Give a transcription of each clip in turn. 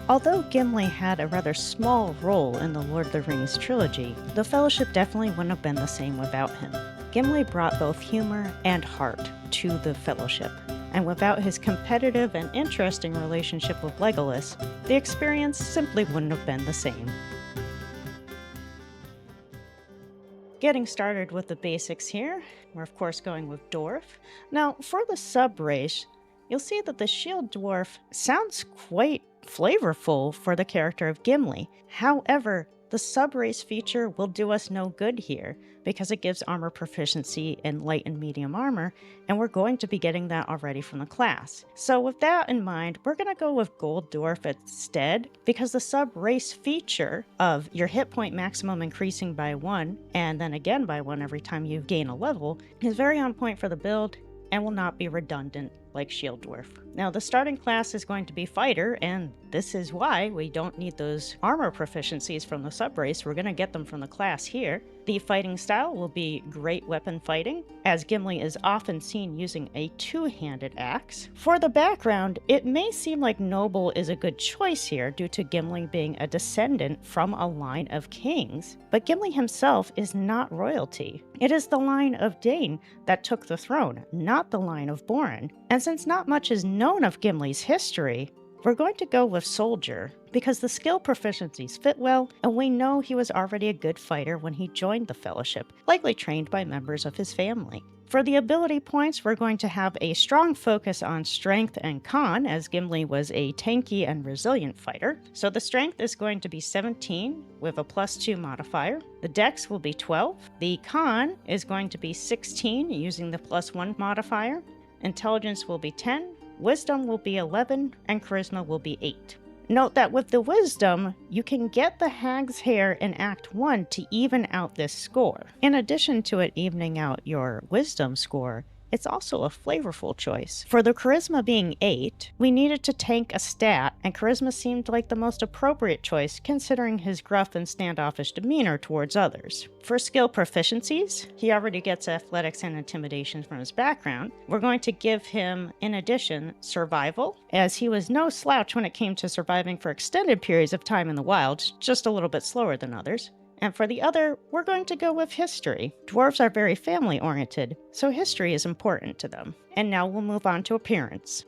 Although Gimli had a rather small role in the Lord of the Rings trilogy, the Fellowship definitely wouldn't have been the same without him. Gimli brought both humor and heart to the Fellowship, and without his competitive and interesting relationship with Legolas, the experience simply wouldn't have been the same. Getting started with the basics here, we're of course going with Dwarf. Now, for the sub-race, you'll see that the Shield Dwarf sounds quite flavorful for the character of Gimli. However, the sub-race feature will do us no good here because it gives armor proficiency in light and medium armor, and we're going to be getting that already from the class. So with that in mind, we're going to go with Gold Dwarf instead because the sub-race feature of your hit point maximum increasing by 1 and then again by 1 every time you gain a level is very on point for the build and will not be redundant like Shield Dwarf. Now the starting class is going to be Fighter, and this is why we don't need those armor proficiencies from the sub-race. We're going to get them from the class here. The fighting style will be great weapon fighting, as Gimli is often seen using a two-handed axe. For the background, it may seem like Noble is a good choice here due to Gimli being a descendant from a line of kings, but Gimli himself is not royalty. It is the line of Dane that took the throne, not the line of Borin. And since not much is known of Gimli's history, we're going to go with Soldier because the skill proficiencies fit well, and we know he was already a good fighter when he joined the Fellowship, likely trained by members of his family. For the ability points, we're going to have a strong focus on strength and con, as Gimli was a tanky and resilient fighter. So the strength is going to be 17 with a +2 modifier. The dex will be 12. The con is going to be 16 using the +1 modifier. Intelligence will be 10. Wisdom will be 11, and Charisma will be 8. Note that with the Wisdom, you can get the Hag's Hair in Act 1 to even out this score. In addition to it evening out your Wisdom score, it's also a flavorful choice. For the Charisma being 8, we needed to tank a stat, and Charisma seemed like the most appropriate choice considering his gruff and standoffish demeanor towards others. For skill proficiencies, he already gets athletics and intimidation from his background. We're going to give him, in addition, survival, as he was no slouch when it came to surviving for extended periods of time in the wild, just a little bit slower than others. And for the other, we're going to go with history. Dwarves are very family-oriented, so history is important to them. And now we'll move on to appearance.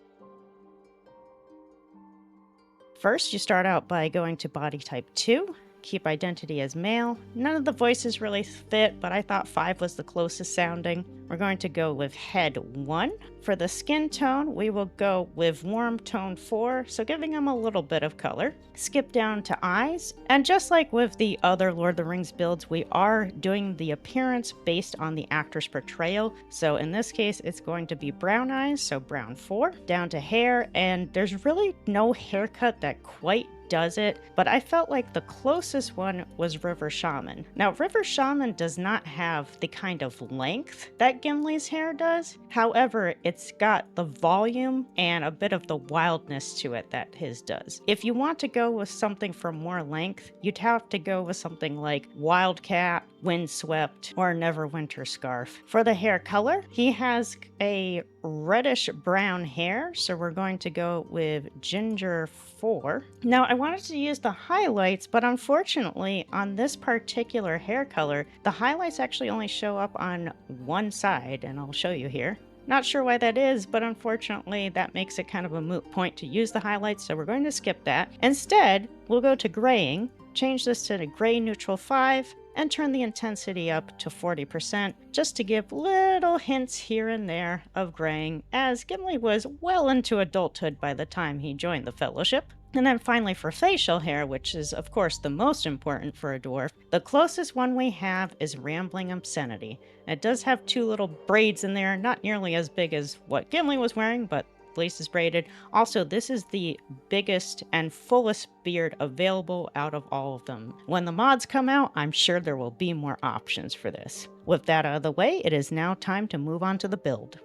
First, you start out by going to body type 2. Keep identity as male. None of the voices really fit, but I thought 5 was the closest sounding. We're going to go with head 1. For the skin tone, we will go with warm tone 4, so giving them a little bit of color. Skip down to eyes, and just like with the other Lord of the Rings builds, we are doing the appearance based on the actor's portrayal. So in this case, it's going to be brown eyes, so brown 4. Down to hair, and there's really no haircut that quite does it, but I felt like the closest one was River Shaman. Now, River Shaman does not have the kind of length that Gimli's hair does. However, it's got the volume and a bit of the wildness to it that his does. If you want to go with something for more length, you'd have to go with something like Wildcat, Windswept, or Neverwinter Scarf. For the hair color, he has a reddish brown hair, so we're going to go with Ginger 4. Now, I wanted to use the highlights, but unfortunately, on this particular hair color, the highlights actually only show up on one side, and I'll show you here. Not sure why that is, but unfortunately, that makes it kind of a moot point to use the highlights, so we're going to skip that. Instead, we'll go to graying, change this to the gray neutral 5, and turn the intensity up to 40%, just to give little hints here and there of graying, as Gimli was well into adulthood by the time he joined the Fellowship. And then finally for facial hair, which is of course the most important for a dwarf, the closest one we have is Rambling Obscenity. It does have 2 little braids in there, not nearly as big as what Gimli was wearing, but at least is braided. Also, this is the biggest and fullest beard available out of all of them. When the mods come out, I'm sure there will be more options for this. With that out of the way, it is now time to move on to the build.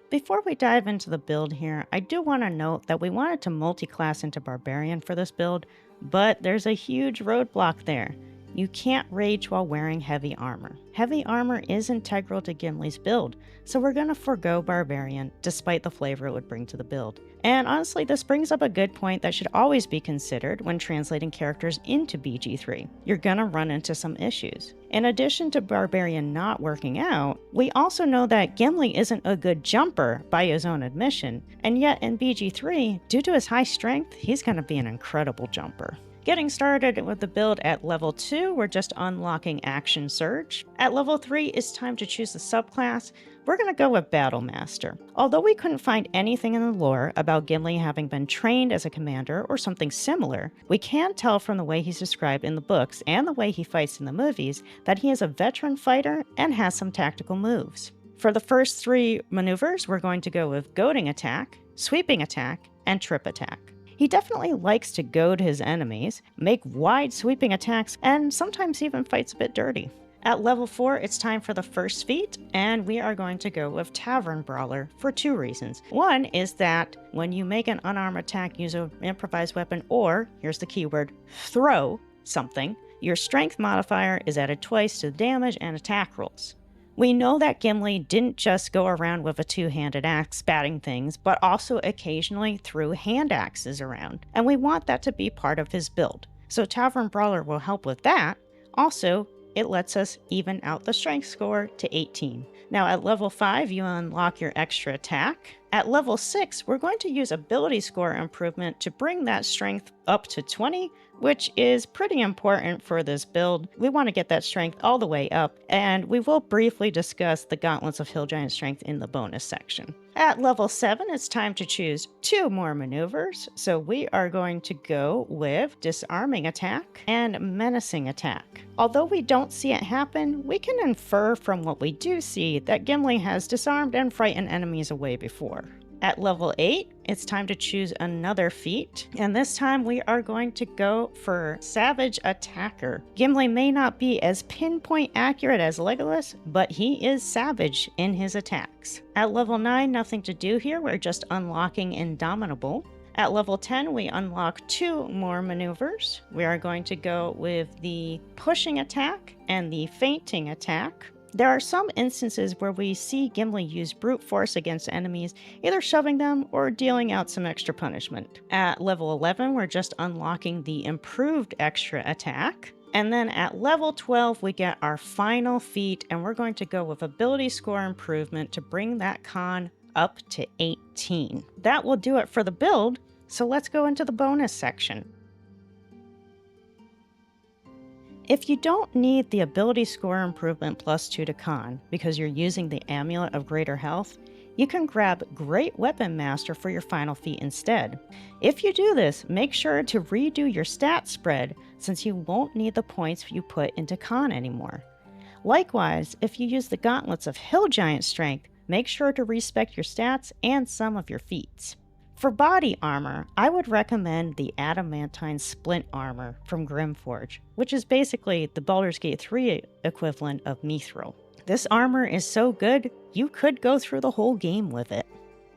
Before we dive into the build here, I do want to note that we wanted to multi-class into Barbarian for this build, but there's a huge roadblock there. You can't rage while wearing heavy armor. Heavy armor is integral to Gimli's build, so we're going to forego Barbarian despite the flavor it would bring to the build. And honestly, this brings up a good point that should always be considered when translating characters into BG3. You're going to run into some issues. In addition to Barbarian not working out, we also know that Gimli isn't a good jumper by his own admission, and yet in BG3, due to his high strength, he's going to be an incredible jumper. Getting started with the build at level 2, we're just unlocking Action Surge. At level 3, it's time to choose the subclass. We're going to go with Battle Master. Although we couldn't find anything in the lore about Gimli having been trained as a commander or something similar, we can tell from the way he's described in the books and the way he fights in the movies that he is a veteran fighter and has some tactical moves. For the first 3 maneuvers, we're going to go with Goading Attack, Sweeping Attack, and Trip Attack. He definitely likes to goad his enemies, make wide sweeping attacks, and sometimes even fights a bit dirty. At level 4, it's time for the first feat, and we are going to go with Tavern Brawler for 2 reasons. One is that when you make an unarmed attack, use an improvised weapon, or, here's the keyword, throw something, your strength modifier is added twice to the damage and attack rolls. We know that Gimli didn't just go around with a 2-handed axe batting things, but also occasionally threw hand axes around, and we want that to be part of his build. So Tavern Brawler will help with that. Also, it lets us even out the strength score to 18. Now at level 5, you unlock your extra attack. At level 6, we're going to use ability score improvement to bring that strength up to 20, which is pretty important for this build. We want to get that strength all the way up, and we will briefly discuss the Gauntlets of Hill Giant Strength in the bonus section. At level 7, it's time to choose 2 more maneuvers, so we are going to go with Disarming Attack and Menacing Attack. Although we don't see it happen, we can infer from what we do see that Gimli has disarmed and frightened enemies away before. At level 8, it's time to choose another feat, and this time we are going to go for Savage Attacker. Gimli may not be as pinpoint accurate as Legolas, but he is savage in his attacks. At level 9, nothing to do here, we're just unlocking Indomitable. At level 10, we unlock 2 more maneuvers. We are going to go with the Pushing Attack and the Fainting Attack. There are some instances where we see Gimli use brute force against enemies, either shoving them or dealing out some extra punishment. At level 11, we're just unlocking the improved extra attack. And then at level 12, we get our final feat, and we're going to go with ability score improvement to bring that con up to 18. That will do it for the build, so let's go into the bonus section. If you don't need the ability score improvement +2 to con because you're using the Amulet of Greater Health, you can grab Great Weapon Master for your final feat instead. If you do this, make sure to redo your stat spread since you won't need the points you put into con anymore. Likewise, if you use the Gauntlets of Hill Giant Strength, make sure to respec your stats and some of your feats. For body armor, I would recommend the Adamantine Splint Armor from Grimforge, which is basically the Baldur's Gate 3 equivalent of Mithril. This armor is so good, you could go through the whole game with it.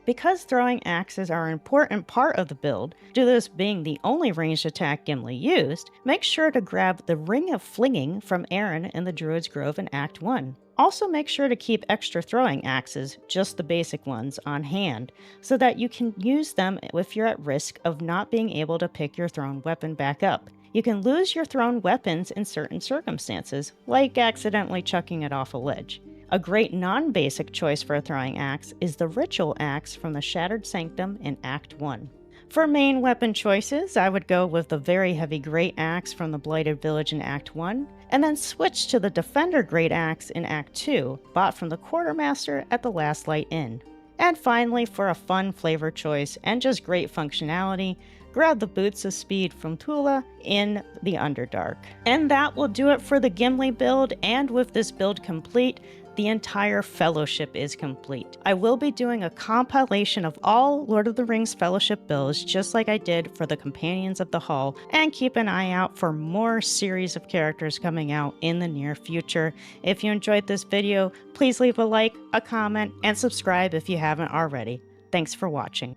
Because throwing axes are an important part of the build, due to this being the only ranged attack Gimli used, make sure to grab the Ring of Flinging from Aaron in the Druid's Grove in Act 1. Also make sure to keep extra throwing axes, just the basic ones, on hand, so that you can use them if you're at risk of not being able to pick your thrown weapon back up. You can lose your thrown weapons in certain circumstances, like accidentally chucking it off a ledge. A great non-basic choice for a throwing axe is the Ritual Axe from the Shattered Sanctum in Act 1. For main weapon choices, I would go with the very heavy Great Axe from the Blighted Village in Act 1, and then switch to the Defender Great Axe in Act 2, bought from the Quartermaster at the Last Light Inn. And finally, for a fun flavor choice and just great functionality, grab the Boots of Speed from Tula in the Underdark. And that will do it for the Gimli build, and with this build complete, the entire Fellowship is complete. I will be doing a compilation of all Lord of the Rings Fellowship builds, just like I did for the Companions of the Hall, and keep an eye out for more series of characters coming out in the near future. If you enjoyed this video, please leave a like, a comment, and subscribe if you haven't already. Thanks for watching.